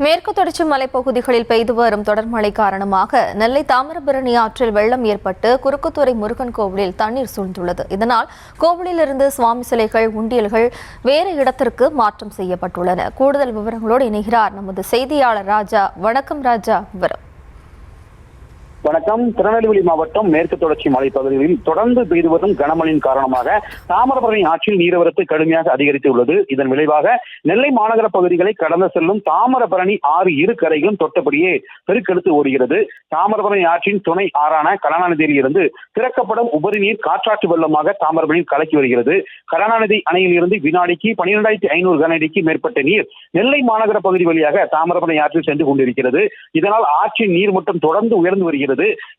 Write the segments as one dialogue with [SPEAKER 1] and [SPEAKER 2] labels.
[SPEAKER 1] மேற்கு தொடர்ச்சி மலைப்பகுதிகளில் பெய்து வரும் தொடர் மழை காரணமாக நெல்லை தாமிரபரணி ஆற்றில் வெள்ளம் ஏற்பட்டு குறுக்குத்துறை முருகன் கோவிலில் தண்ணீர் சூழ்ந்துள்ளது. இதனால் கோவிலிலிருந்து சுவாமி சிலைகள், உண்டியல்கள் வேறு இடத்திற்கு மாற்றம் செய்யப்பட்டுள்ளன. கூடுதல் விவரங்களோடு இணைகிறார் நமது செய்தியாளர் ராஜா. வணக்கம் ராஜா, விவரம்.
[SPEAKER 2] வணக்கம். திருநெல்வேலி மாவட்டம் மேற்கு தொடர்ச்சி மலைப்பகுதிகளில் தொடர்ந்து பெய்து வரும் கனமழையின் காரணமாக தாமிரபரணி ஆற்றில் நீர்வரத்து கடுமையாக அதிகரித்துள்ளது. இதன் விளைவாக நெல்லை மாநகர பகுதிகளை கடந்து செல்லும் தாமிரபரணி ஆறு இரு கரைகளும் தொட்டபடியே பெருக்கெடுத்து ஓடுகிறது. தாமிரபரணி ஆற்றின் துணை ஆறான கருணாநிதியில் இருந்து திறக்கப்படும் உபரி நீர் காற்றாற்று வெள்ளமாக தாமிரபரணியில் கலக்கி வருகிறது. கருணாநிதி அணையில் இருந்து வினாடிக்கு 12,500 கனஅடிக்கு மேற்பட்ட நீர் நெல்லை மாநகர பகுதி வழியாக தாமிரபரணி ஆற்றில் சென்று கொண்டிருக்கிறது. இதனால் ஆற்றின் நீர் மட்டம் தொடர்ந்து உயர்ந்து வருகிறது.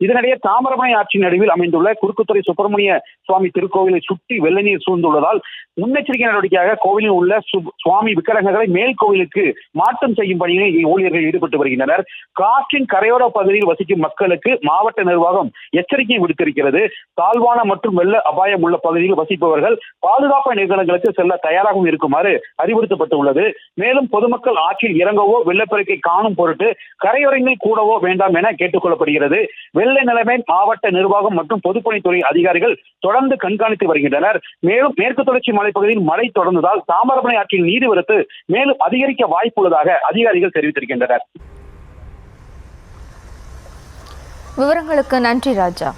[SPEAKER 2] இதனிடையே தாமிரபரணி ஆற்றின் நடுவில் அமைந்துள்ள குறுக்குத்துறை சுப்பிரமணிய சுவாமி திருக்கோவிலை சுற்றி வெள்ள நீர் சூழ்ந்துள்ளதால் முன்னெச்சரிக்கை நடவடிக்கையாக கோவிலில் உள்ள சுவாமி விக்கிரகங்களை மேல் கோவிலுக்கு மாற்றம் செய்யும் பணியில் ஊழியர்கள் ஈடுபட்டு வருகின்றனர். காற்றின் கரையோர பகுதியில் வசிக்கும் மக்களுக்கு மாவட்ட நிர்வாகம் எச்சரிக்கை விடுத்திருக்கிறது. தாழ்வான மற்றும் வெள்ள அபாயம் உள்ள பகுதியில் வசிப்பவர்கள் பாதுகாப்பு நிறுவனங்களுக்கு செல்ல தயாராகவும் இருக்குமாறு அறிவுறுத்தப்பட்டுள்ளது. மேலும் பொதுமக்கள் ஆற்றில் இறங்கவோ வெள்ளப்பெருக்கை காணும் பொருட்டு கரையோரங்களில் கூடவோ வேண்டாம் என கேட்டுக் கொள்ளப்படுகிறது. வெள்ள நிலைமை மாவட்ட நிர்வாகம் மற்றும் பொதுப்பணித்துறை அதிகாரிகள் தொடர்ந்து கண்காணித்து வருகின்றனர். மேலும் மேற்கு தொடர்ச்சி மலைப்பகுதியில் மழை தொடர்ந்ததால் தாமிரபரணி ஆற்றில் நீர்வரத்து மேலும் அதிகரிக்க வாய்ப்புள்ளதாக அதிகாரிகள் தெரிவித்திருக்கின்றனர்.
[SPEAKER 1] விவரங்களுக்கு நன்றி ராஜா.